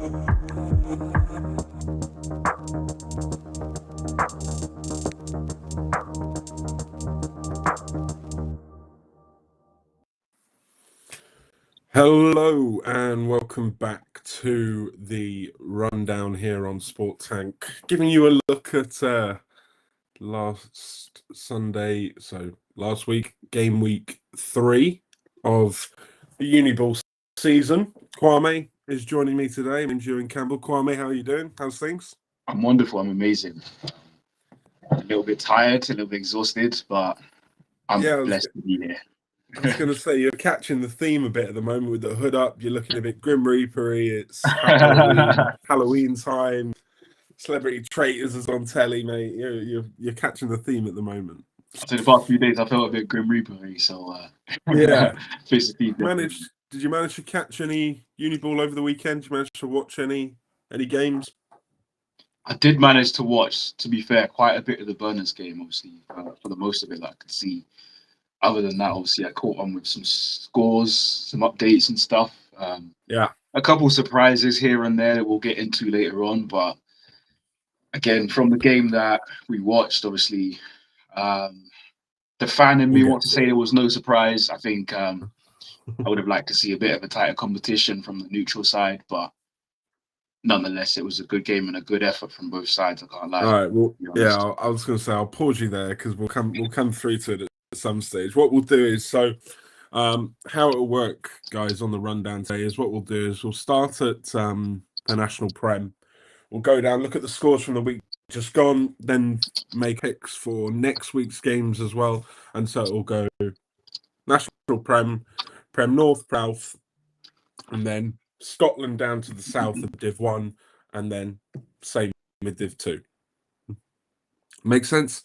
Hello and welcome back to the rundown here on Sport Tank, giving you a look at last Sunday, so last week, game week 3 of the Uniball season. Kwame is joining me today. I'm Ewan Campbell. Kwame, how are you doing? How's things? I'm wonderful. I'm amazing. A little bit tired, a little bit exhausted, but I'm blessed to be here. I was going to say, you're catching the theme a bit at the moment with the hood up. You're looking a bit Grim Reaper-y. It's Halloween time. Celebrity Traitors is on telly, mate. You're catching the theme at the moment. So the past few days, I felt a bit Grim Reaper-y, so yeah. Did you manage to catch any Uniball over the weekend? Did you manage to watch any games? I did manage to watch, to be fair, quite a bit of the Burners game, obviously, for the most of it that I could see. Other than that, obviously, I caught on with some scores, some updates and stuff. A couple surprises here and there that we'll get into later on. But again, from the game that we watched, obviously, the fan in me wants to say there was no surprise. I think I would have liked to see a bit of a tighter competition from the neutral side, but nonetheless, it was a good game and a good effort from both sides. I can't lie. All right. Well, yeah, I was going to say I'll pause you there because we'll come through to it at some stage. What we'll do is how it'll work, guys, on the rundown today is what we'll do is we'll start at the National Prem. We'll go down, look at the scores from the week just gone, then make picks for next week's games as well. And so it'll go National Prem North, South, and then Scotland down to the south of Div 1, and then same with Div 2. Makes sense?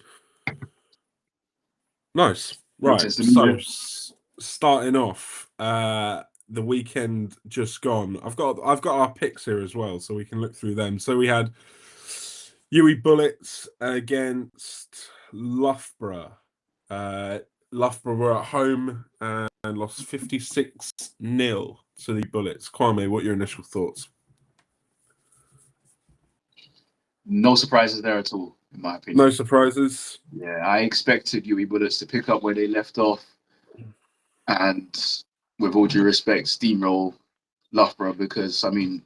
Nice. Right. So starting off, the weekend just gone. I've got our picks here as well, so we can look through them. So we had Uwe Bullets against Loughborough. Loughborough were at home and lost 56-0 to the Bullets. Kwame, what are your initial thoughts? No surprises there at all, in my opinion. No surprises? Yeah, I expected Uwe Bullets to pick up where they left off and, with all due respect, steamroll Loughborough because, I mean,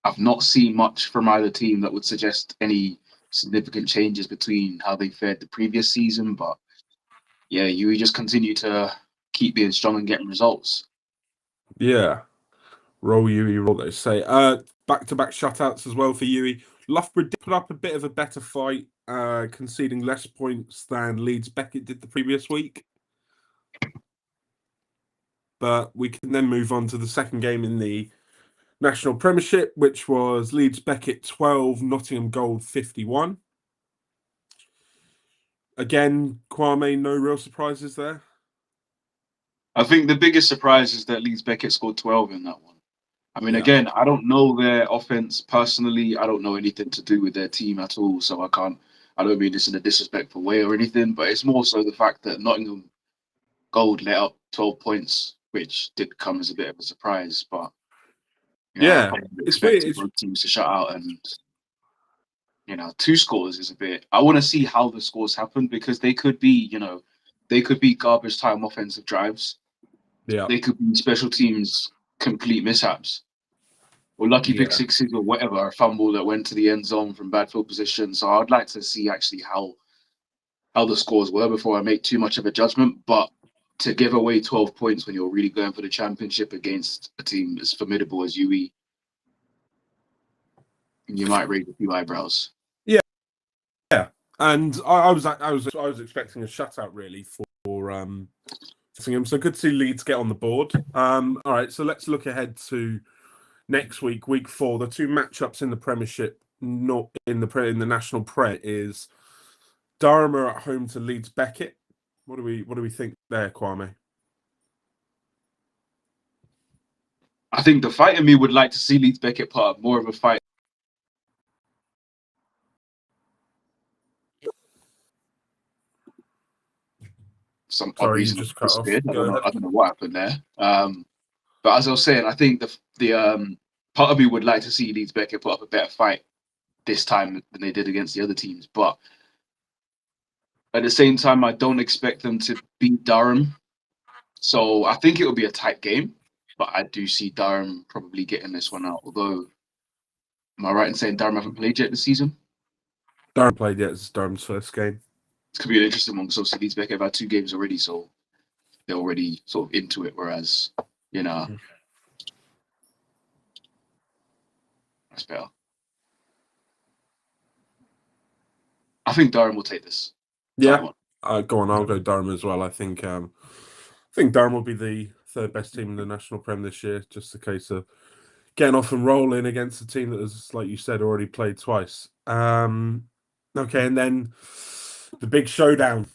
I've not seen much from either team that would suggest any significant changes between how they fared the previous season. But yeah, Uwe just continue to keep being strong and getting results. Yeah. Roll Uwe, roll, they say. Back-to-back shutouts as well for Uwe. Loughborough did put up a bit of a better fight, conceding less points than Leeds Beckett did the previous week. But we can then move on to the second game in the National Premiership, which was Leeds Beckett 12, Nottingham Gold 51. Again, Kwame, no real surprises there? I think the biggest surprise is that Leeds Beckett scored 12 in that one. I mean, again, I don't know their offense personally. I don't know anything to do with their team at all. So I don't mean this in a disrespectful way or anything, but it's more so the fact that Nottingham Gold let up 12 points, which did come as a bit of a surprise. But it's weird. Both teams to shut out, and 2 scores is a bit. I want to see how the scores happen because they could be, garbage time offensive drives. Yeah, they could be special teams complete mishaps, or lucky pick sixes or whatever, a fumble that went to the end zone from bad field position. So I'd like to see actually how the scores were before I make too much of a judgment. But to give away 12 points when you're really going for the championship against a team as formidable as UE, you might raise a few eyebrows. Yeah, and I was expecting a shutout really for Nottingham. So good to see Leeds get on the board. All right, so let's look ahead to next week, week 4. The 2 matchups in the Premiership, not in the National Pre, is Durham are at home to Leeds Beckett. What do we think there, Kwame? I think the fight in me would like to see Leeds Beckett put up more of a fight. Some odd reason just cut off. I don't know what happened there. But as I was saying, I think the part of me would like to see Leeds Beckett put up a better fight this time than they did against the other teams. But at the same time, I don't expect them to beat Durham. So I think it will be a tight game. But I do see Durham probably getting this one out. Although, am I right in saying Durham haven't played yet this season? Durham played yet. It's Durham's first game. It's going to be an interesting one because obviously Leeds Beckett have had 2 games already. So they're already sort of into it. Whereas, that's better. I think Durham will take this. Yeah, go on. I'll go Durham as well. I think Durham will be the 3rd best team in the National Prem this year. Just a case of getting off and rolling against a team that has, like you said, already played twice. Okay, and then the big showdown.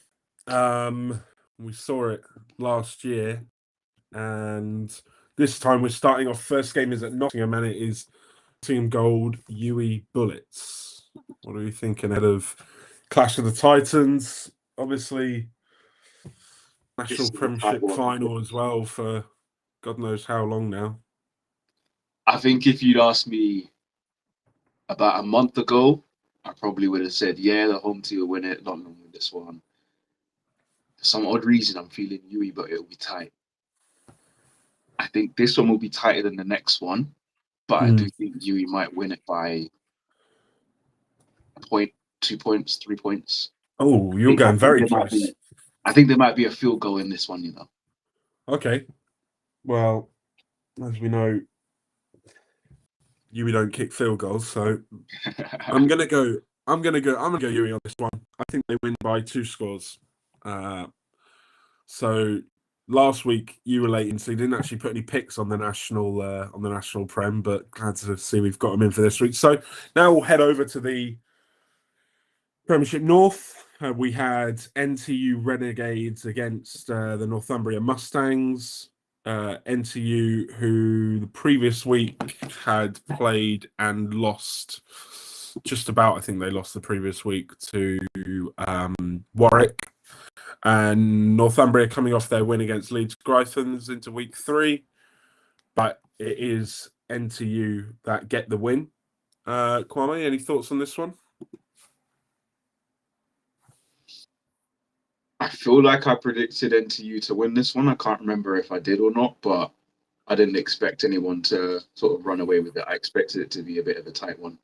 We saw it last year, and this time we're starting off. First game is at Nottingham, and it is Team Gold UE Bullets. What are you thinking ahead of Clash of the Titans? Obviously, National Premiership final as well for God knows how long now. I think if you'd asked me about a month ago, I probably would have said, yeah, the home team will win it. Not win this one. For some odd reason, I'm feeling UE, but it'll be tight. I think this one will be tighter than the next one, but I do think UE might win it by a point, 2 points, 3 points. Oh, you're going very close. I think there might be a field goal in this one, Okay. Well, as we know, UE don't kick field goals, so I'm gonna go UE on this one. I think they win by 2 scores. So last week you were late in, so you didn't actually put any picks on the national prem, but glad to see we've got them in for this week. So now we'll head over to the Premiership North. We had NTU Renegades against the Northumbria Mustangs. NTU, who the previous week had played and lost just about, I think they lost the previous week to Warwick. And Northumbria coming off their win against Leeds Gryphons into week 3. But it is NTU that get the win. Kwame, any thoughts on this one? I feel like I predicted NTU to win this one. I can't remember if I did or not, but I didn't expect anyone to sort of run away with it. I expected it to be a bit of a tight one.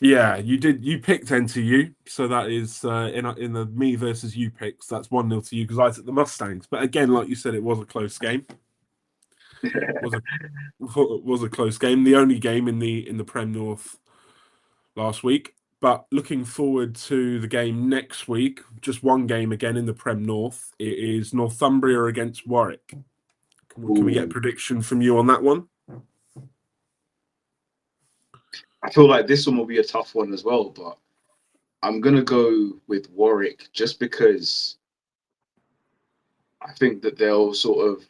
Yeah, you did. You picked NTU, so that is in the me versus you picks. That's 1-0 to you because I took the Mustangs. But again, like you said, it was a close game. was a close game. The only game in the Prem North last week. But looking forward to the game next week, just one game again in the Prem North. It is Northumbria against Warwick. Can we get a prediction from you on that one? I feel like this one will be a tough one as well, but I'm going to go with Warwick just because I think that they'll sort of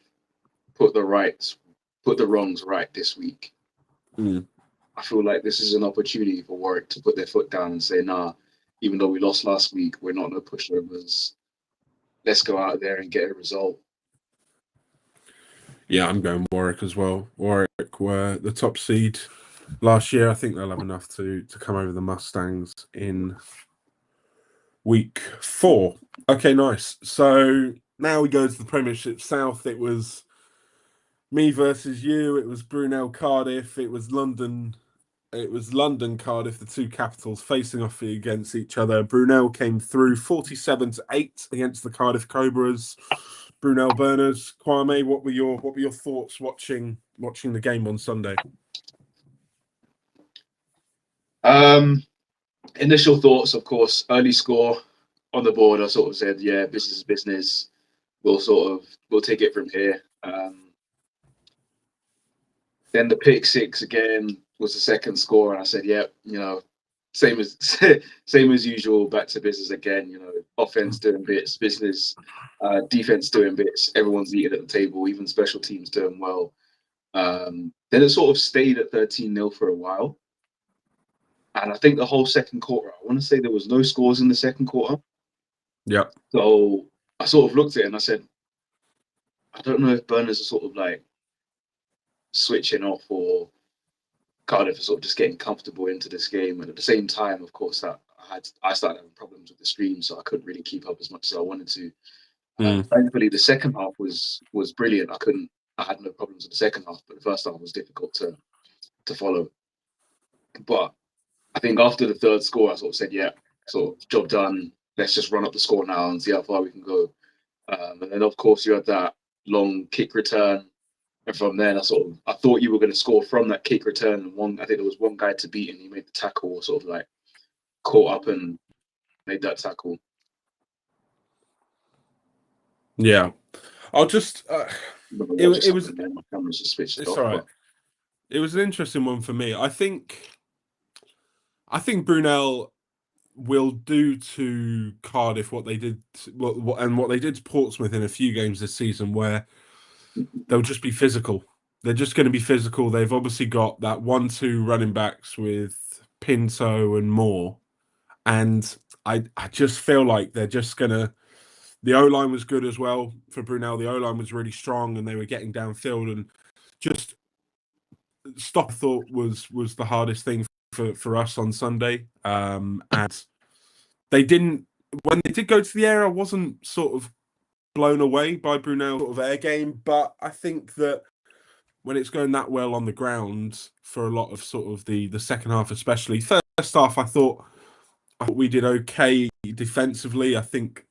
put the wrongs right this week. I feel like this is an opportunity for Warwick to put their foot down and say, nah, even though we lost last week, we're not no pushovers. Let's go out there and get a result. Yeah, I'm going Warwick as well. Warwick were the top seed last year. I think they'll have enough to come over the Mustangs in week 4. Okay, nice. So now we go to the Premiership South. It was me versus you. It was Brunel Cardiff. It was London Cardiff, the 2 capitals facing off against each other. Brunel came through 47-8 against the Cardiff Cobras. Brunel Burners. Kwame, what were your thoughts watching the game on Sunday? Initial thoughts, of course, early score on the board. I sort of said, yeah, business is business. We'll take it from here. Then the pick 6 again was the second score, and I said, yeah, same as usual, back to business again. Offense doing bits, business, defense doing bits. Everyone's eating at the table, even special teams doing well. Then it sort of stayed at 13-0 for a while. And I think the whole second quarter, I want to say there was no scores in the second quarter. Yeah. So I sort of looked at it and I said, I don't know if Burners are sort of like switching off or Cardiff are sort of just getting comfortable into this game. And at the same time, of course, that I started having problems with the stream, so I couldn't really keep up as much as I wanted to. Thankfully, the second half was brilliant. I had no problems with the second half, but the first half was difficult to follow. But I think after the third score, I sort of said, yeah, sort of job done. Let's just run up the score now and see how far we can go. And then, of course, you had that long kick return. And from then, I thought you were going to score from that kick return. And I think there was one guy to beat, and he made the tackle, sort of like caught up and made that tackle. Yeah, I'll just. It was. My camera's just switched It's off. all right. It was an interesting one for me. I think Brunel will do to Cardiff what they did, what they did to Portsmouth in a few games this season, where they'll just be physical. They're just going to be physical. They've obviously got that 1-2 running backs with Pinto and Moore, and I just feel like they're just gonna. The O-line was good as well for Brunel. The O-line was really strong, and they were getting downfield, and just stop. I thought was the hardest thing for us on Sunday, and they didn't. When they did go to the air, I wasn't sort of blown away by Brunel's sort of air game, but I think that when it's going that well on the ground for a lot of sort of the second half, especially first half, I thought we did okay defensively. I think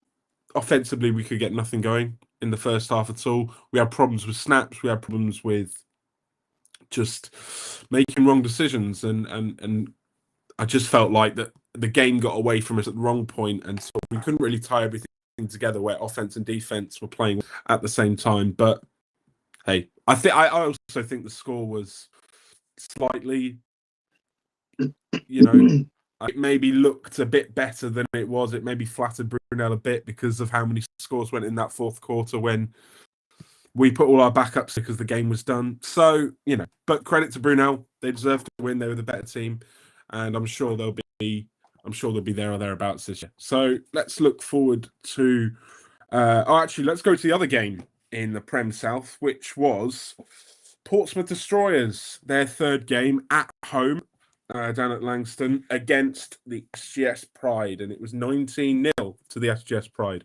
offensively we could get nothing going in the first half at all. We had problems with snaps. We had problems with just making wrong decisions, and I just felt like that the game got away from us at the wrong point, and so we couldn't really tie everything together where offense and defense were playing at the same time. But hey, I also think the score was slightly, it maybe looked a bit better than it was. It maybe flattered Brunel a bit because of how many scores went in that fourth quarter when we put all our backups because the game was done. So, but credit to Brunel. They deserved to win. They were the better team. And I'm sure they'll be there or thereabouts this year. So let's look forward to let's go to the other game in the Prem South, which was Portsmouth Destroyers, their third game at home down at Langston against the SGS Pride, and it was 19-0 to the SGS Pride.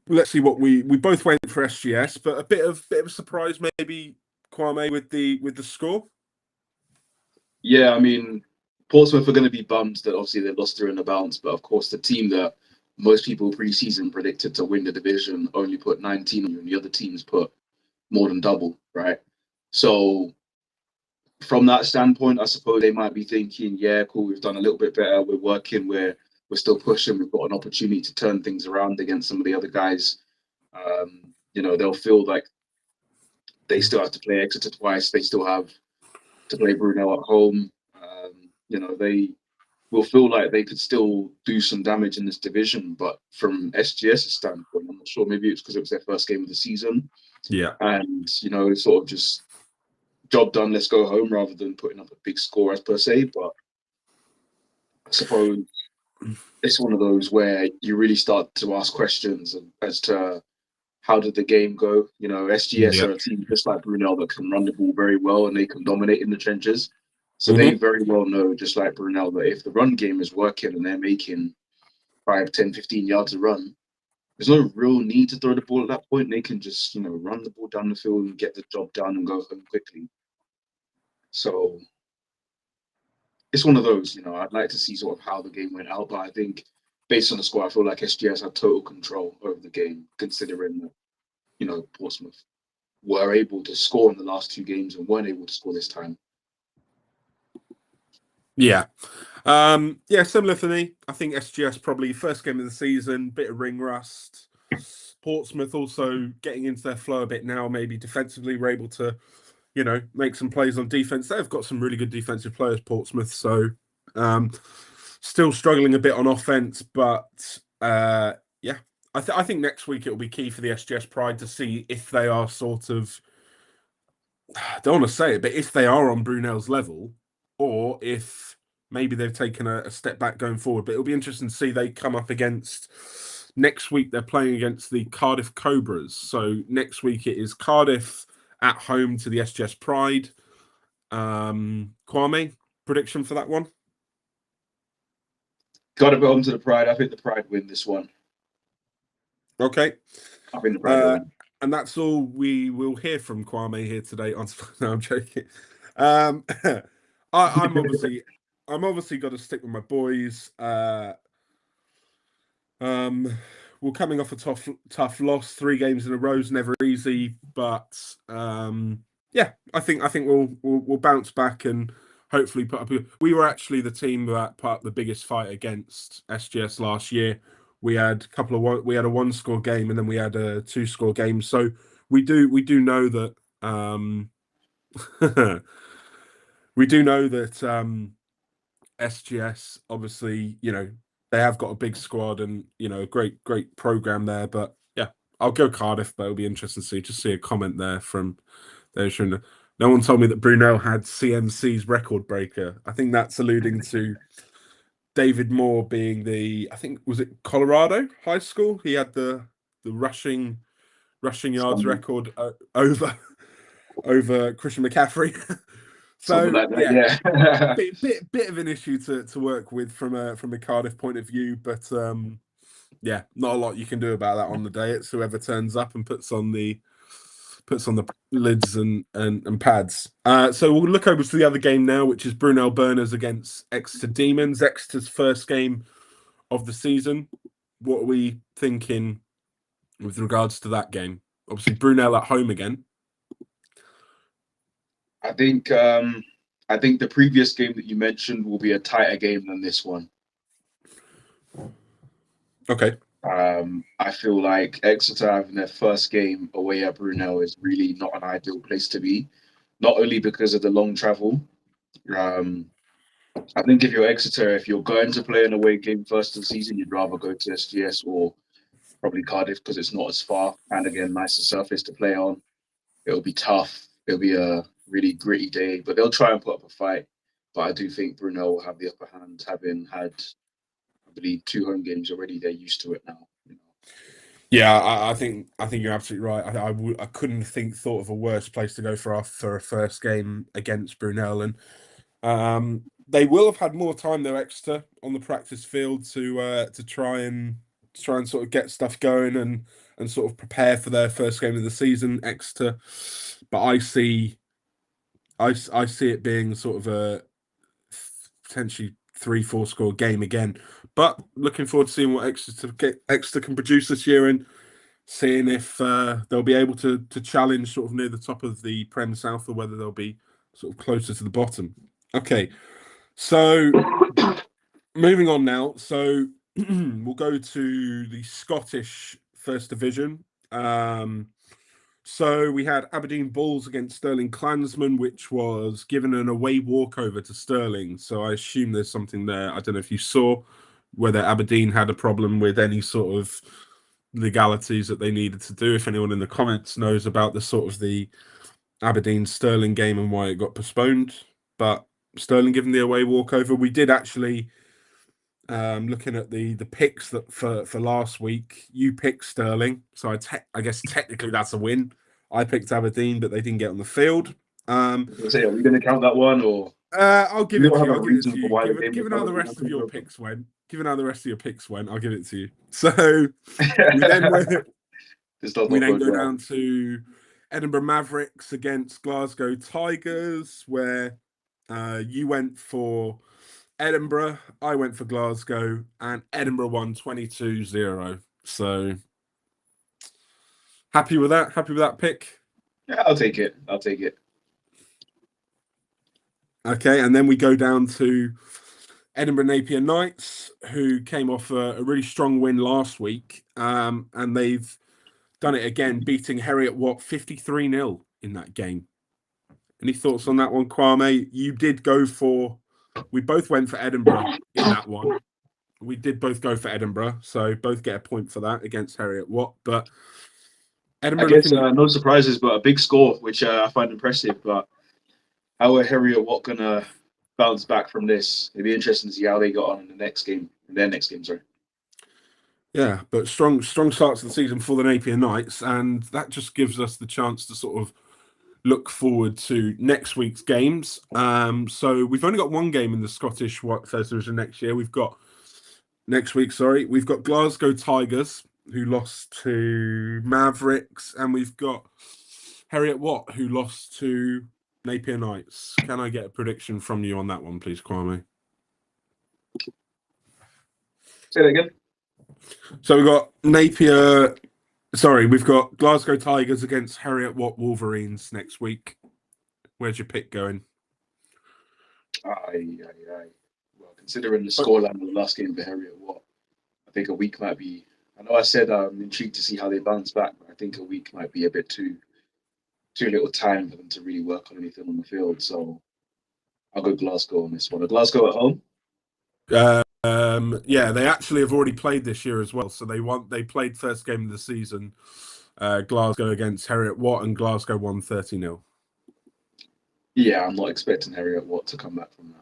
Let's see what we both went for SGS, but a bit of a surprise maybe, Kwame, with the score. Yeah, I mean, Portsmouth are going to be bummed that obviously they lost through in the bounce, but of course the team that most people pre-season predicted to win the division only put 19 on you, and the other teams put more than double, right? So from that standpoint, I suppose they might be thinking, yeah, cool, we've done a little bit better, we're working, we're still pushing, we've got an opportunity to turn things around against some of the other guys. They'll feel like they still have to play Exeter twice, they still have to play Brunel at home. They will feel like they could still do some damage in this division, but from SGS's standpoint, I'm not sure, maybe it's because it was their first game of the season. Yeah. And, sort of just job done, let's go home, rather than putting up a big score as per se. But I suppose it's one of those where you really start to ask questions as to how did the game go. SGS are a team just like Brunel that can run the ball very well and they can dominate in the trenches. So they very well know, just like Brunel, that if the run game is working and they're making 5, 10, 15 yards a run, there's no real need to throw the ball at that point. They can just, run the ball down the field and get the job done and go home quickly. So it's one of those, I'd like to see sort of how the game went out, but I think based on the score, I feel like SGS had total control over the game, considering that, Portsmouth were able to score in the last 2 games and weren't able to score this time. Yeah. Similar for me. I think SGS probably first game of the season, bit of ring rust. Portsmouth also getting into their flow a bit now, maybe defensively we're able to, make some plays on defense. They've got some really good defensive players, Portsmouth, so still struggling a bit on offense, but I think next week it'll be key for the SGS Pride to see if they are sort of, I don't want to say it, but if they are on Brunel's level, or if maybe they've taken a step back going forward. But it'll be interesting to see they come up against, next week they're playing against the Cardiff Cobras. So next week it is Cardiff at home to the SGS Pride. Kwame, prediction for that one? Got to put on to the Pride. I think the Pride win this one. Okay. I think the Pride will win. And that's all we will hear from Kwame here today. No, I'm joking. I'm obviously got to stick with my boys. We're coming off a tough loss. 3 games in a row is never easy, but yeah, I think we'll bounce back and hopefully put up. We were actually the team that put up the biggest fight against SGS last year. We had a a 1-score game and then we had a 2-score game. So we do know that we do know that SGS obviously, they have got a big squad and a great program there. But yeah, I'll go Cardiff, but it'll be interesting to see a comment there from those. No one told me that Brunel had CMC's record breaker. I think that's alluding to David Moore being I think was it Colorado High School? He had the rushing yards record over Christian McCaffrey. So like that, yeah. bit of an issue to work with from a Cardiff point of view, but yeah, not a lot you can do about that on the day. It's whoever turns up and puts on the lids and pads. So we'll look over to the other game now, which is Brunel Burners against Exeter Demons. Exeter's first game of the season. What are we thinking with regards to that game? Obviously, Brunel at home again. I think the previous game that you mentioned will be a tighter game than this one. Okay. I feel like Exeter having their first game away at Brunel is really not an ideal place to be, not only because of the long travel. I think if you're Exeter, if you're going to play an away game first of the season, you'd rather go to SGS or probably Cardiff because it's not as far and again, nicer surface to play on. It'll be tough. It'll be a really gritty day, but they'll try and put up a fight. But I do think Brunel will have the upper hand, having had, I believe, 2 home games already. They're used to it now. Yeah, I think you're absolutely right. I couldn't thought of a worse place to go for a first game against Brunel, and they will have had more time though, Exeter, on the practice field to try and sort of get stuff going and sort of prepare for their first game of the season, Exeter. But I see it being sort of a potentially 3-4 score game again. But looking forward to seeing what Exeter can produce this year and seeing if they'll be able to challenge sort of near the top of the Prem South or whether they'll be sort of closer to the bottom. Okay, so moving on now. So we'll go to the Scottish First Division. So we had Aberdeen Bulls against Stirling Klansmen, which was given an away walkover to Stirling. So I assume there's something there. I don't know if you saw whether Aberdeen had a problem with any sort of legalities that they needed to do. If anyone in the comments knows about the Aberdeen Stirling game and why it got postponed, but Stirling given the away walkover. We did actually, looking at the picks that for last week, you picked Stirling, so I guess technically that's a win. I picked Aberdeen, but they didn't get on the field. Are we going to count that one, or I'll give it to you. I'll give it to you. Given how the rest of your picks went, I'll give it to you. So we then go down to Edinburgh Mavericks against Glasgow Tigers, where you went for Edinburgh, I went for Glasgow, and Edinburgh won 22-0. So happy with that? Happy with that pick? Yeah, I'll take it. Okay, and then we go down to Edinburgh Napier Knights, who came off a really strong win last week, and they've done it again, beating Heriot Watt 53-0 in that game. Any thoughts on that one, Kwame? You did go for... We both went for Edinburgh in that one. We did both go for Edinburgh, so both get a point for that against Heriot Watt. But Edinburgh... I guess no surprises, but a big score, which I find impressive. But how are Heriot Watt going to bounce back from this? It'd be interesting to see how they got on in their next game, sorry. Yeah, but strong starts to the season for the Napier Knights, and that just gives us the chance to sort of look forward to next week's games. So we've only got one game in the Scottish First Division next year. We've got Glasgow Tigers, who lost to Mavericks, and we've got Heriot Watt, who lost to Napier Knights. Can I get a prediction from you on that one, please, Kwame? Say that again. So we've got Glasgow Tigers against Heriot Watt Wolverines next week. Where's your pick going? Aye. Well, considering the scoreline of the last game for Heriot Watt, I think a week might be. I know I said I'm intrigued to see how they bounce back, but I think a week might be a bit too little time for them to really work on anything on the field. So I'll go Glasgow on this one. Are Glasgow at home? Yeah, they actually have already played this year as well. So they played first game of the season, Glasgow against Heriot Watt, and Glasgow won 30-0. Yeah, I'm not expecting Heriot Watt to come back from that.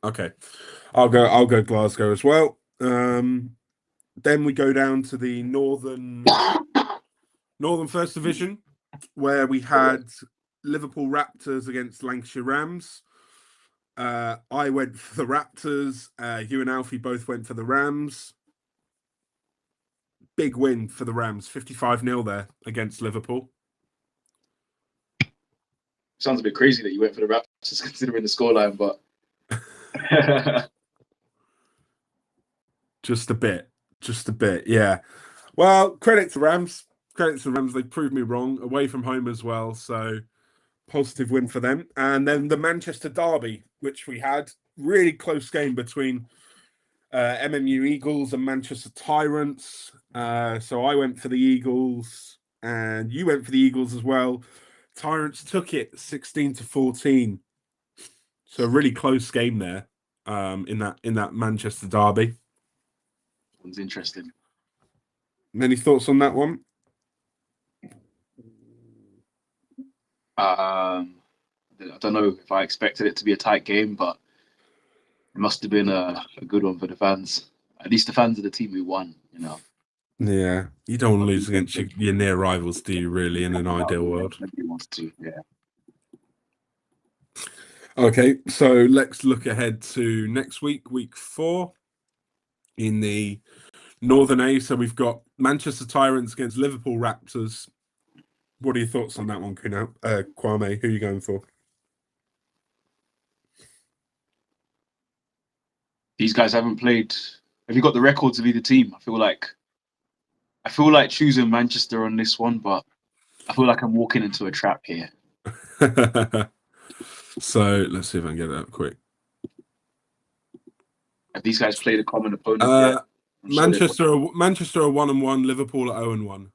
Okay. I'll go Glasgow as well. Then we go down to the Northern First Division, where we had Liverpool Raptors against Lancashire Rams. I went for the Raptors. You and Alfie both went for the Rams. Big win for the Rams, 55-0 there against Liverpool. Sounds a bit crazy that you went for the Raptors considering the scoreline, but just a bit, yeah. Well, credit to Rams. They proved me wrong, away from home as well. So positive win for them. And then the Manchester Derby, which we had, really close game between MMU Eagles and Manchester Tyrants. So I went for the Eagles, and you went for the Eagles as well. Tyrants took it 16-14. So a really close game there, in that Manchester Derby. One's interesting. Any thoughts on that one? I don't know if I expected it to be a tight game, but it must have been a good one for the fans. At least the fans of the team who won, you know. Yeah, you don't want to lose against your near rivals, do you? Really, in an ideal world. Nobody wants to, yeah. Okay, so let's look ahead to next week, week 4, in the Northern A. So we've got Manchester Tyrants against Liverpool Raptors. What are your thoughts on that one, Kwame? Who are you going for? These guys haven't played. Have you got the records of either team? I feel like choosing Manchester on this one, but I feel like I'm walking into a trap here. So let's see if I can get that up quick. Have these guys played a common opponent yet? Manchester are 1-1, Liverpool are 0-1.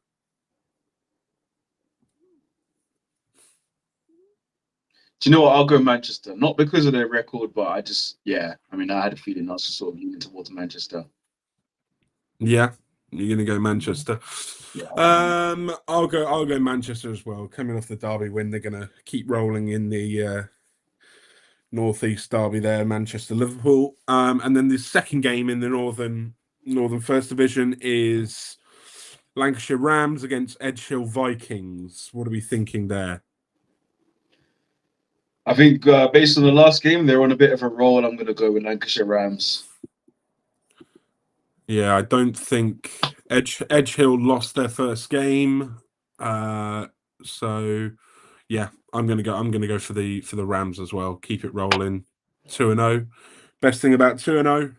Do you know what? I'll go Manchester. Not because of their record, but I had a feeling I was sort of leaning towards Manchester. Yeah, you're gonna go Manchester. Yeah. I'll go Manchester as well. Coming off the Derby win, they're gonna keep rolling in the Northeast Derby there, Manchester Liverpool. And then the second game in the Northern First Division is Lancashire Rams against Edgehill Vikings. What are we thinking there? I think based on the last game, they're on a bit of a roll. I'm going to go with Lancashire Rams. Yeah, I don't think Edgehill lost their first game. So yeah, I'm gonna go for the Rams as well. Keep it rolling. 2-0. Best thing about 2-0,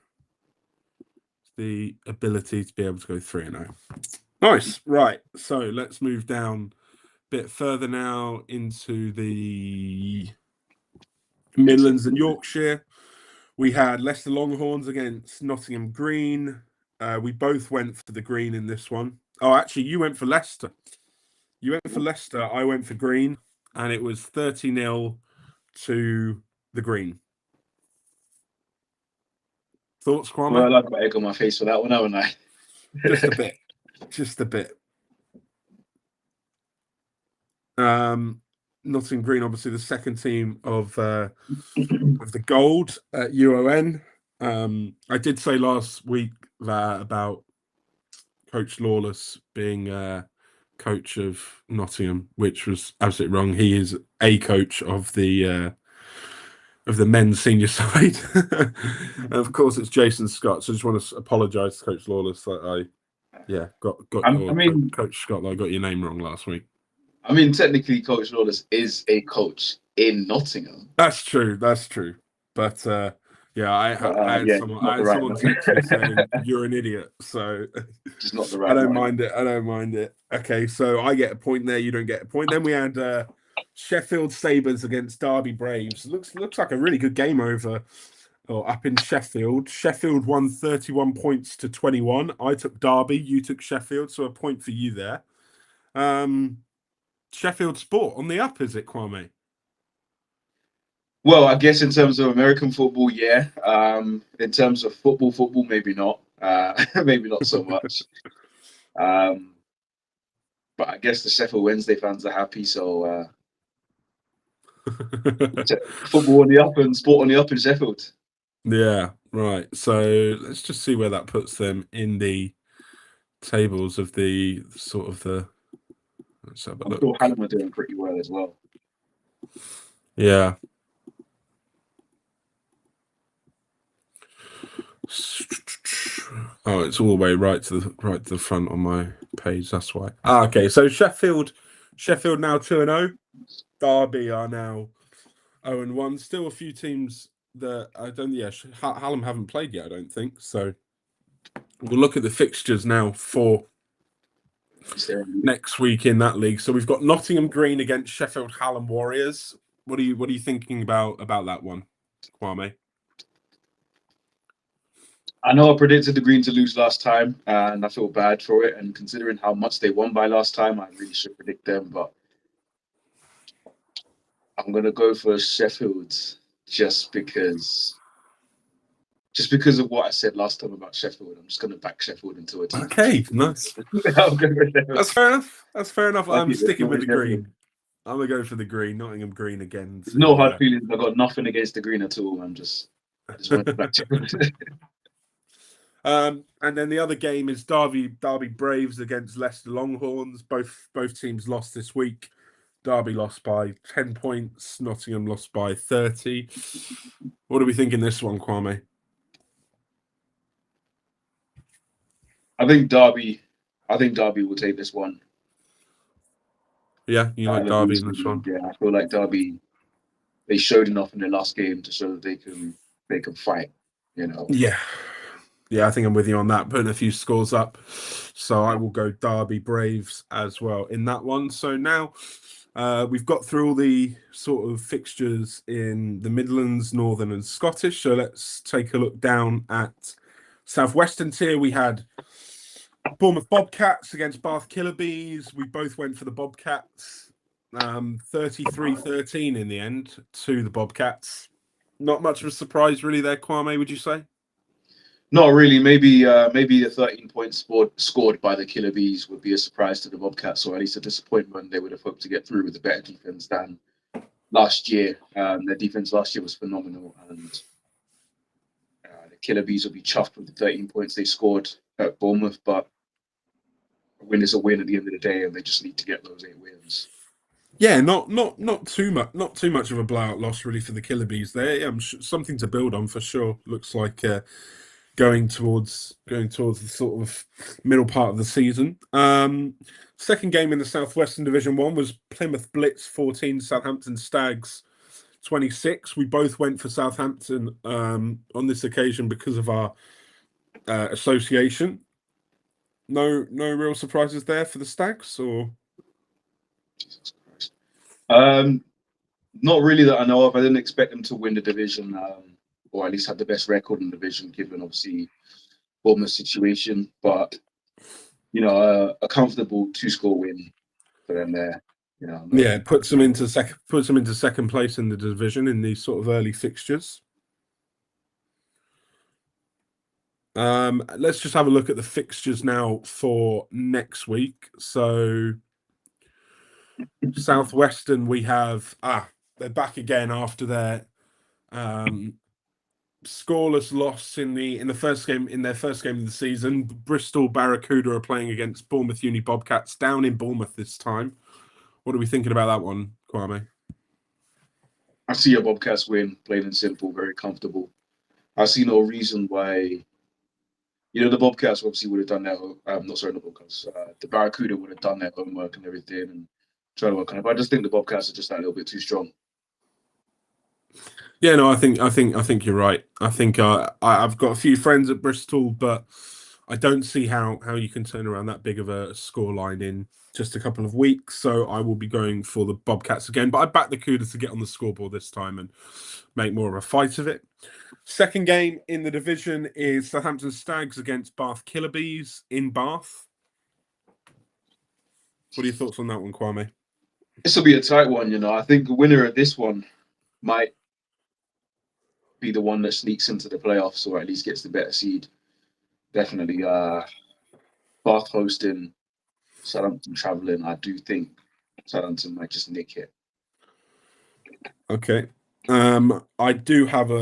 the ability to be able to go 3-0. Nice. Right. So let's move down a bit further now into the Midlands and Yorkshire. We had Leicester Longhorns against Nottingham Green. We both went for the Green in this one. Oh, actually, you went for Leicester. I went for Green, and it was 30-0 to the Green. Thoughts, Kwame? Well, I've got egg on my face for that one, haven't I? Just a bit. Nottingham Green, obviously the second team of the Gold at UON. I did say last week that about Coach Lawless being coach of Nottingham, which was absolutely wrong. He is a coach of the men's senior side. And of course, it's Jason Scott. So I just want to apologise to Coach Lawless that Coach Scott, that I got your name wrong last week. I mean, technically, Coach Lawless is a coach in Nottingham. That's true. But I had someone text me saying you're an idiot. So just not the right. I don't mind it. Okay, so I get a point there. You don't get a point. Then we had Sheffield Sabres against Derby Braves. Looks like a really good game up in Sheffield. Sheffield won 31 points to 21. I took Derby. You took Sheffield. So a point for you there. Sheffield Sport on the up, is it, Kwame? Well, I guess in terms of American football, yeah. In terms of football, maybe not. Maybe not so much. But I guess the Sheffield Wednesday fans are happy, so football on the up and sport on the up in Sheffield. Yeah, right. So let's just see where that puts them in the tables of the sort of the. Let's have a look. I'm sure Hallam are doing pretty well as well. Yeah. Oh, it's all the way right to the front on my page. That's why. Okay. So Sheffield now 2-0. Derby are now 0-1. Still a few teams that I don't. Yeah, Hallam haven't played yet. I don't think so. We'll look at the fixtures now for next week in that league. So we've got Nottingham Green against Sheffield Hallam Warriors. What are you thinking about that one, Kwame? I know I predicted the Green to lose last time, and I feel bad for it. And considering how much they won by last time, I really should predict them. But I'm gonna go for Sheffield just because of what I said last time about Sheffield. I'm just gonna back Sheffield into a team. Okay, nice. That's fair enough. I'm sticking with the Green. I'm gonna go for the Green, Nottingham Green again. There's no hard feelings. I got nothing against the Green at all. I just want to back Sheffield. And then the other game is Derby Braves against Leicester Longhorns. Both teams lost this week. Derby lost by 10 points. Nottingham lost by 30. What are we thinking this one, Kwame? I think Derby will take this one. Yeah, you like Derby in this one? Yeah, I feel like Derby, they showed enough in their last game to show that they can fight, you know. Yeah, I think I'm with you on that, putting a few scores up. So I will go Derby Braves as well in that one. So now we've got through all the sort of fixtures in the Midlands, Northern and Scottish. So let's take a look down at Southwestern tier. We had Bournemouth Bobcats against Bath Killer Bees. We both went for the Bobcats. 33-13 in the end to the Bobcats. Not much of a surprise really there, Kwame, would you say? Not really. Maybe a 13 points scored by the Killer Bees would be a surprise to the Bobcats, or at least a disappointment. They would have hoped to get through with a better defense than last year. Their defense last year was phenomenal, and the Killer Bees will be chuffed with the 13 points they scored at Bournemouth. But a win is a win at the end of the day, and they just need to get those 8 wins. Yeah, not too much of a blowout loss really for the Killer Bees there. Yeah, something to build on for sure. Looks like going towards the sort of middle part of the season. Second game in the Southwestern Division 1 was Plymouth Blitz 14, Southampton Stags 26. We both went for Southampton on this occasion because of our association. No real surprises there for the Stags, or Jesus Christ. Not really that I know of. I didn't expect them to win the division, or at least have the best record in the division, given obviously Bournemouth's situation. But a comfortable 2-score win for them there. Yeah, it puts them into second place in the division in these sort of early fixtures. Let's just have a look at the fixtures now for next week. So Southwestern, we have they're back again after their scoreless loss in their first game of the season. Bristol Barracuda are playing against Bournemouth Uni Bobcats down in Bournemouth this time. What are we thinking about that one, Kwame? I see a Bobcats win, plain and simple, very comfortable. I see no reason why. The Bobcats obviously would have done their not sorry, not Bobcats. The Barracuda would have done their homework and everything and try to work on it. But I just think the Bobcats are just that little bit too strong. Yeah, no, I think you're right. I think I've got a few friends at Bristol, but I don't see how you can turn around that big of a scoreline in just a couple of weeks. So I will be going for the Bobcats again, but I back the Cuda to get on the scoreboard this time and make more of a fight of it. Second game in the division is Southampton Stags against Bath Killabees in Bath. What are your thoughts on that one, Kwame? This will be a tight one, I think the winner of this one might be the one that sneaks into the playoffs or at least gets the better seed. Definitely. Bath hosting, Southampton travelling. I do think Southampton might just nick it. Okay. I do have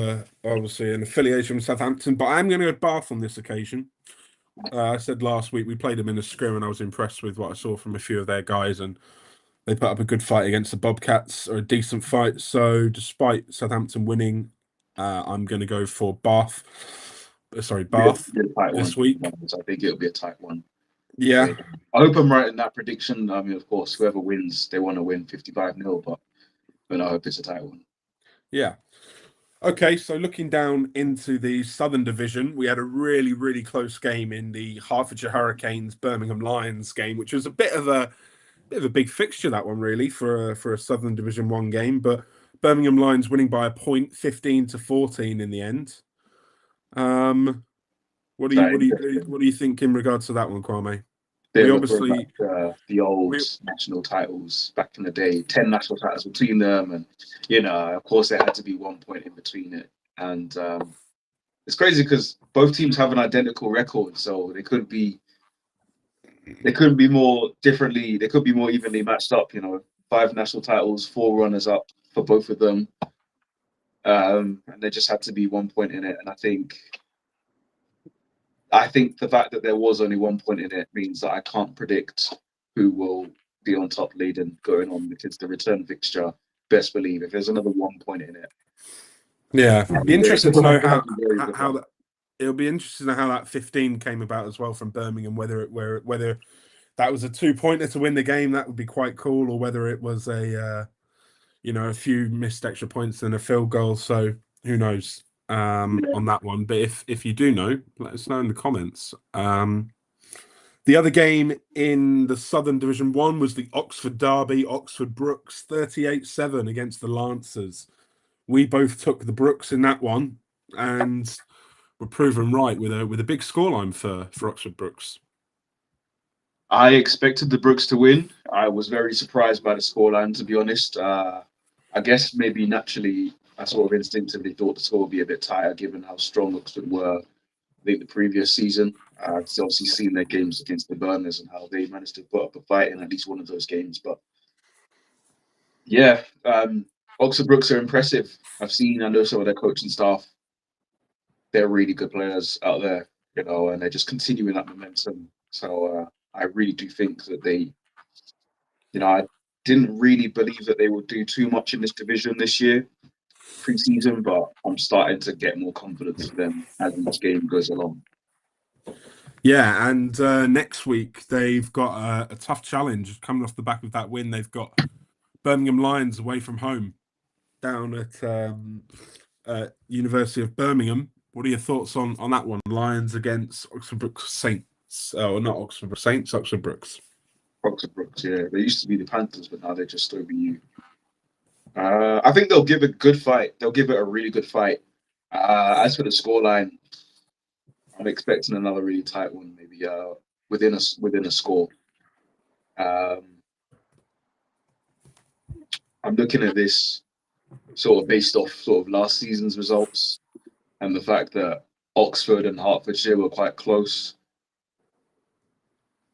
obviously an affiliation with Southampton, but I'm going to go Bath on this occasion. I said last week we played them in a scrim, and I was impressed with what I saw from a few of their guys, and they put up a good fight against the Bobcats, or a decent fight. So, despite Southampton winning, I'm going to go for Bath. Sorry, Bath this week. I think it'll be a tight one. Yeah. I hope I'm right in that prediction. I mean, of course, whoever wins, they want to win 55-0, but I hope it's a tight one. Yeah. Okay, so looking down into the Southern Division, we had a really, really close game in the Hertfordshire Hurricanes Birmingham Lions game, which was a bit of a big fixture, that one, really, for a Southern Division 1 game. But Birmingham Lions winning by a point, 15-14 in the end. What do you think in regards to that one, Kwame? We obviously the old national titles back in the day, 10 national titles between them, and of course there had to be 1 point in between it. And it's crazy because both teams have an identical record, so they couldn't be more differently. They could be more evenly matched up. 5 national titles, 4 runners up for both of them, and there just had to be 1 point in it. And I think the fact that there was only 1 point in it means that I can't predict who will be on top lead and going on, because the return fixture, best believe, if there's another 1 point in it. Yeah, be interesting to know how that. It'll be interesting to know how that 15 came about as well from Birmingham. Whether that was a 2-pointer to win the game, that would be quite cool, or whether it was a few missed extra points and a field goal. So who knows on that one? But if you do know, let us know in the comments. The other game in the Southern Division 1 was the Oxford Derby, Oxford Brooks 38-7 against the Lancers. We both took the Brooks in that one, and were proven right with a big scoreline for Oxford Brooks. I expected the Brooks to win. I was very surprised by the scoreline, to be honest. I guess maybe naturally, I sort of instinctively thought the score would be a bit tighter, given how strong Oxford were the previous season. I've obviously seen their games against the Burners and how they managed to put up a fight in at least one of those games. But yeah, Oxford Brooks are impressive. I know some of their coaching staff. They're really good players out there, and they're just continuing that momentum. So I really do think that they, I didn't really believe that they would do too much in this division this year, pre-season, but I'm starting to get more confidence for them as each game goes along. Yeah, and next week they've got a tough challenge coming off the back of that win. They've got Birmingham Lions away from home down at University of Birmingham. What are your thoughts on that one? Lions against Oxford Brooks Saints. Or not Oxford Brooks Saints, Oxford Brooks. Oxford Brooks, yeah. They used to be the Panthers, but now they're just OBU. I think they'll give it a good fight. They'll give it a really good fight. As for the scoreline, I'm expecting another really tight one, maybe within a score. I'm looking at this sort of based off sort of last season's results and the fact that Oxford and Hertfordshire were quite close.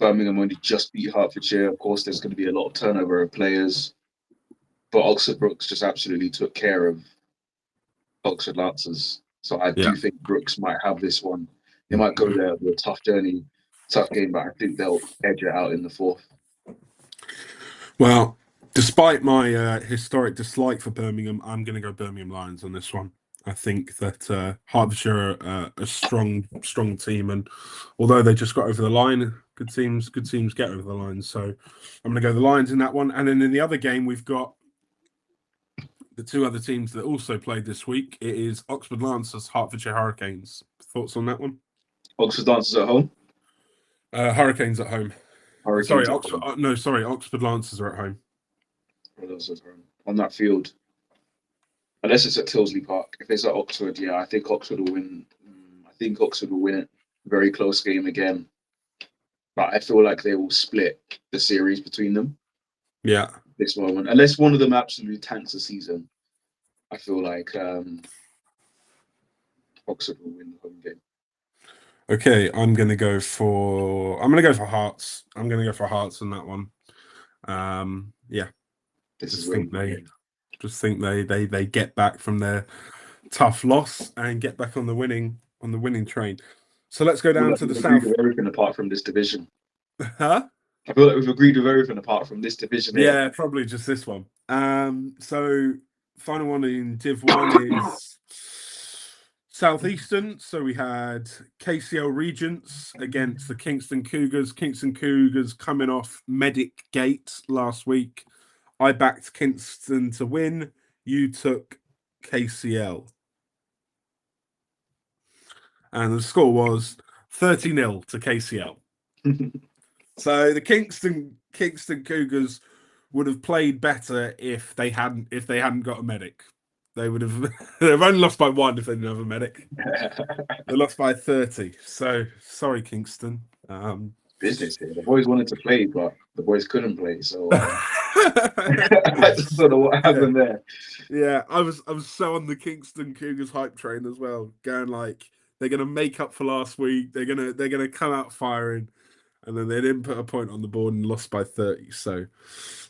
Birmingham only just beat Hertfordshire. Of course, there's going to be a lot of turnover of players, but Oxford Brooks just absolutely took care of Oxford Lancers. So I do think Brooks might have this one. They might go there with a tough journey, tough game, but I think they'll edge it out in the fourth. Well, despite my historic dislike for Birmingham, I'm going to go Birmingham Lions on this one. I think that Hertfordshire are a strong team, and although they just got over the line, good teams get over the line. So I'm going to go the Lions in that one. And then in the other game, we've got the two other teams that also played this week. It is Oxford Lancers, Hertfordshire Hurricanes. Thoughts on that one? Oxford Lancers at home? Hurricanes at home. Hurricanes Oxford Lancers are at home. On that field. Unless it's at Tilsley Park. If it's at Oxford, yeah, I think Oxford will win. I think Oxford will win it. Very close game again. But I feel like they will split the series between them. Yeah. This moment. Unless one of them absolutely tanks the season, I feel like Oxford will win the home game. Okay, I'm gonna go for Hearts. I'm gonna go for Hearts on that one. Yeah. Just think they get back from their tough loss and get back on the winning train. So let's go down to the south. With everything apart from this division. Huh? I feel like we've agreed with everything apart from this division here. Yeah, probably just this one. So final one in Div 1 is Southeastern. So we had KCL Regents against the Kingston Cougars. Kingston Cougars coming off Medic Gate last week. I backed Kingston to win. You took KCL. And the score was 30-0 to KCL. So the Kingston Cougars would have played better if they hadn't got a medic. They would have they've only lost by 1 if they didn't have a medic. They lost by 30. So sorry, Kingston. Business here. The boys wanted to play, but the boys couldn't play. So I just don't know what happened there. Yeah, I was so on the Kingston Cougars hype train as well, going like they're gonna make up for last week. They're gonna come out firing, and then they didn't put a point on the board and lost by 30. So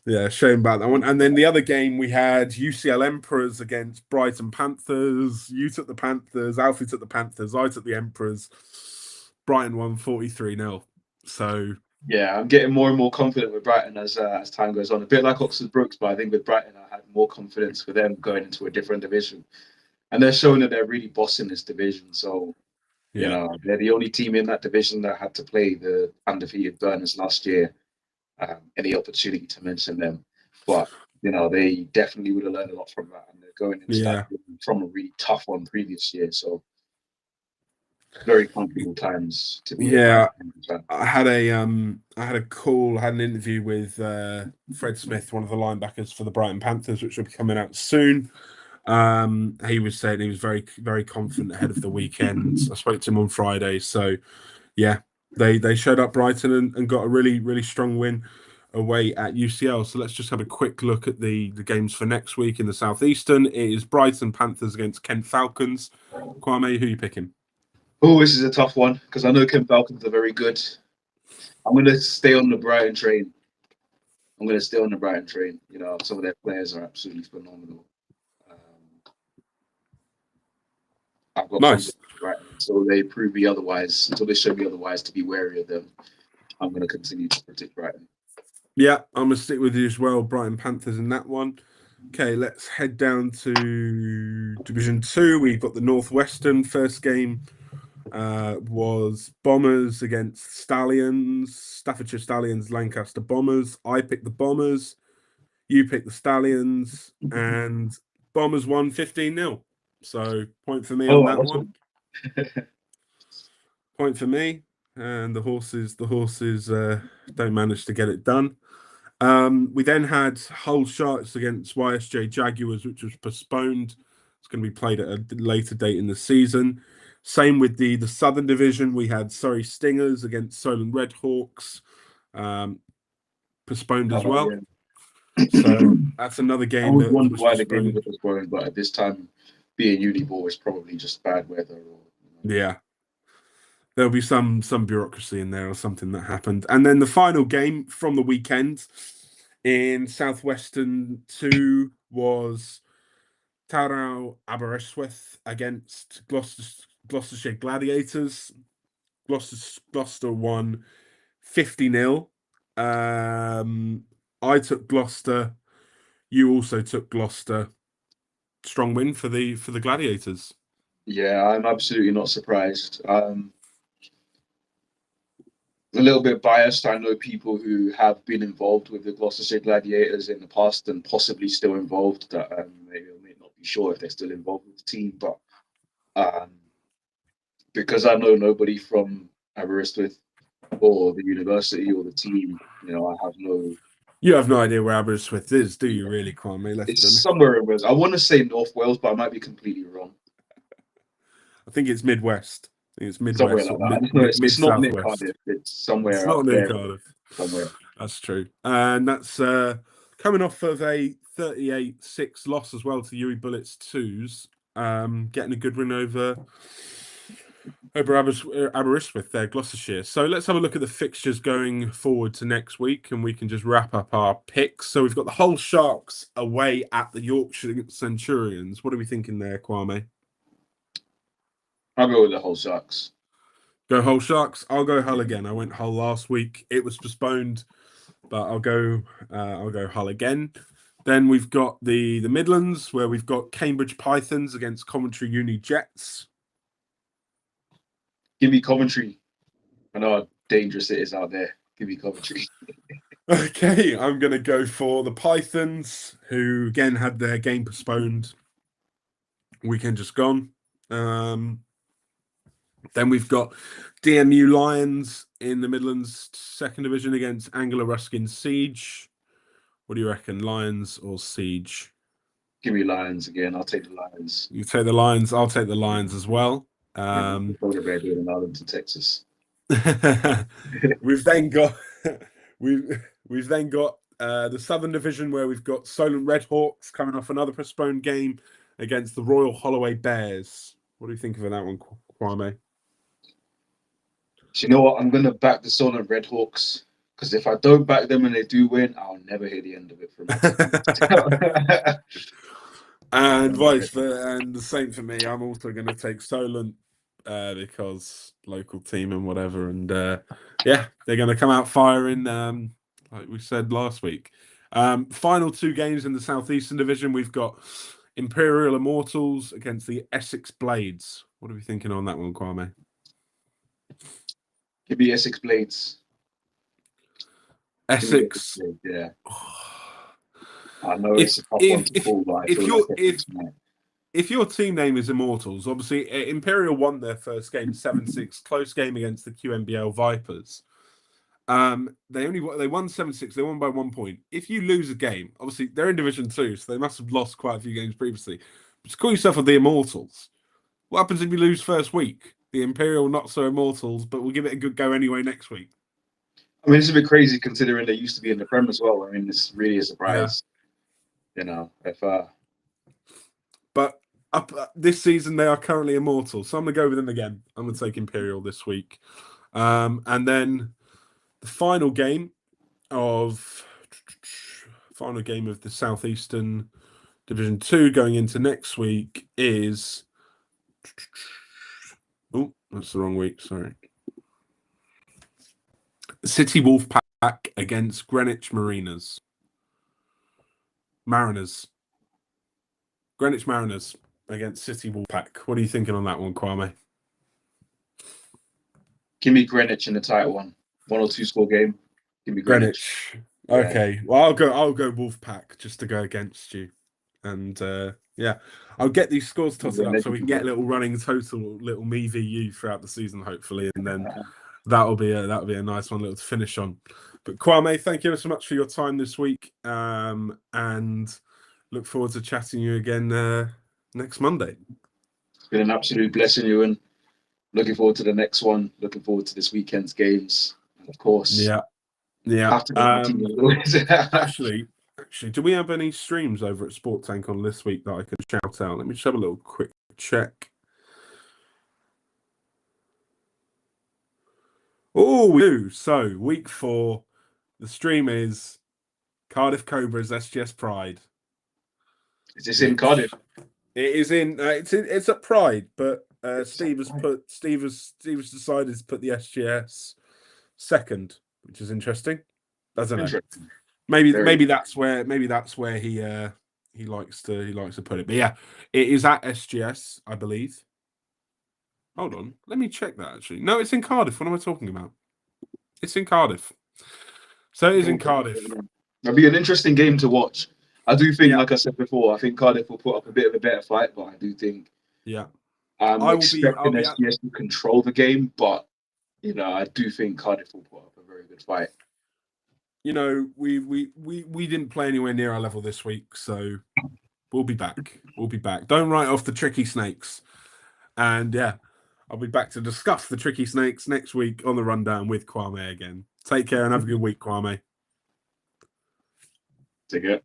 yeah, shame about that one. And then the other game we had UCL Emperors against Brighton Panthers. You took the Panthers, Alfie took the Panthers, I took the Emperors. Brighton won 43-0. So yeah, I'm getting more and more confident with Brighton as time goes on. A bit like Oxford Brooks, but I think with Brighton, I had more confidence with them going into a different division, and they're showing that they're really bossing this division. So, you know, they're the only team in that division that had to play the undefeated Burners last year. Any opportunity to mention them, but you know, they definitely would have learned a lot from that, and they're going into that from a really tough one previous year. So. Very comfortable times to be. Yeah, I had an interview with Fred Smith, one of the linebackers for the Brighton Panthers, which will be coming out soon. He was saying he was very, very confident ahead of the weekend. I spoke to him on Friday, so yeah, they showed up Brighton and got a really, really strong win away at UCL. So let's just have a quick look at the games for next week in the Southeastern. It is Brighton Panthers against Kent Falcons. Kwame, who are you picking? Oh, this is a tough one because I know Kent Falcons are very good. I'm going to stay on the Brighton train. You know, some of their players are absolutely phenomenal. I've got nice. Brighton, so they prove me otherwise. Until they show me otherwise, to be wary of them, I'm going to continue to predict Brighton. Yeah, I'm going to stick with you as well. Brighton Panthers in that one. Okay, let's head down to Division 2. We've got the Northwestern. First game was Bombers against Stallions. Staffordshire Stallions, Lancaster Bombers. I picked the Bombers. You picked the Stallions. And Bombers won 15-0. So point for me on that one. Point for me. And the horses don't manage to get it done. We then had Hull Sharks against YSJ Jaguars, which was postponed. It's going to be played at a later date in the season. Same with the Southern Division. We had Surrey Stingers against Solent Redhawks, postponed as well. Yeah. So that's another game. I was wondering why the game was postponed, but at this time, being Uniball is probably just bad weather. Yeah. There'll be some bureaucracy in there or something that happened. And then the final game from the weekend in Southwestern 2 was Tyrrell Aberystwyth against Gloucestershire Gladiators. Gloucester won 50-0. I took Gloucester. You also took Gloucester. Strong win for the Gladiators. Yeah, I'm absolutely not surprised. A little bit biased. I know people who have been involved with the Gloucestershire Gladiators in the past and possibly still involved that maybe or may not be sure if they're still involved with the team, but um, because I know nobody from Aberystwyth or the university or the team, I have no. You have no idea where Aberystwyth is, do you? Really, Kwame? Let's be It's honest. somewhere in Wales. I want to say North Wales, but I might be completely wrong. I think it's Midwest. I think it's Somewhere Midwest like or that. mid It's not near Southwest. Cardiff. It's somewhere It's up not near there. Cardiff. Somewhere. That's true. And that's coming off of a 38-6 loss as well to Uwe Bullets 2s. Getting a good win over Aberystwyth there, Gloucestershire. So let's have a look at the fixtures going forward to next week, and we can just wrap up our picks. So we've got the Hull Sharks away at the Yorkshire Centurions. What are we thinking there, Kwame? I'll go with the Hull Sharks. Go Hull Sharks. I'll go Hull again. I went Hull last week. It was postponed, but I'll go Hull again. Then we've got the Midlands, where we've got Cambridge Pythons against Coventry Uni Jets. Give me Coventry. I know how dangerous it is out there. Give me Coventry. Okay, I'm going to go for the Pythons, who again had their game postponed. Weekend just gone. Then we've got DMU Lions in the Midlands second division against Anglia Ruskin Siege. What do you reckon, Lions or Siege? Give me Lions again. I'll take the Lions. You take the Lions. I'll take the Lions as well. Florida Red in Arlington, Texas. We've then got the Southern Division, where we've got Solent Redhawks coming off another postponed game against the Royal Holloway Bears. What do you think of that one, Kwame? Do you know what? I'm going to back the Solent Redhawks, because if I don't back them and they do win, I'll never hear the end of it from them. And the same for me. I'm also going to take Solent because local team and whatever. And yeah, they're going to come out firing, like we said last week. Final two games in the Southeastern Division. We've got Imperial Immortals against the Essex Blades. What are we thinking on that one, Kwame? Give me Essex Blades. Essex. Yeah. I know it's a tough one to call, but if your team name is Immortals, obviously Imperial won their first game 7-6, close game against the QMBL Vipers. They won 7-6. They won by 1 point. If you lose a game, obviously they're in Division 2, so they must have lost quite a few games previously. But to call yourself the Immortals, what happens if you lose first week? The Imperial not so Immortals, but we'll give it a good go anyway next week. I mean, it's a bit crazy considering they used to be in the Prem as well. I mean, it's really a surprise. Yeah. But up this season, they are currently immortal. So I'm going to go with them again. I'm going to take Imperial this week. And then the final game of the Southeastern Division 2 going into next week is... Oh, that's the wrong week. Sorry. City Wolfpack against Greenwich Mariners. Greenwich Mariners against City Wolfpack. What are you thinking on that one, Kwame? Give me Greenwich in the tight one. 1 or 2 score game. Give me Greenwich. Okay. Well, I'll go Wolfpack just to go against you. And yeah, I'll get these scores totted up so we can get a little running total, little me v you throughout the season, hopefully, and then that'll be a nice one little to finish on. But Kwame, thank you so much for your time this week, and look forward to chatting you again next Monday. It's been an absolute blessing, Ewan. Looking forward to the next one. Looking forward to this weekend's games, and of course, yeah. Actually, do we have any streams over at Sport Tank on this week that I can shout out? Let me just have a little quick check. Oh, we do. So, week 4, the stream is Cardiff Cobras SGS Pride. Is this in Cardiff? It is in. It's at Pride, but Steve has Pride. decided to put the SGS second, which is interesting. I don't know. Interesting. Maybe that's where he likes to put it. But yeah, it is at SGS, I believe. Hold on, let me check that actually. No, it's in Cardiff. What am I talking about? It's in Cardiff. So it is in Cardiff. That'll be an interesting game to watch. I do think, Yeah. like I said before, I think Cardiff will put up a bit of a better fight, but I do think Yeah. I'm I'll expecting be SGS to control the game, but I do think Cardiff will put up a very good fight. We didn't play anywhere near our level this week, so we'll be back. We'll be back. Don't write off the tricky snakes. And yeah, I'll be back to discuss the tricky snakes next week on the rundown with Kwame again. Take care and have a good week, Kwame. Take care.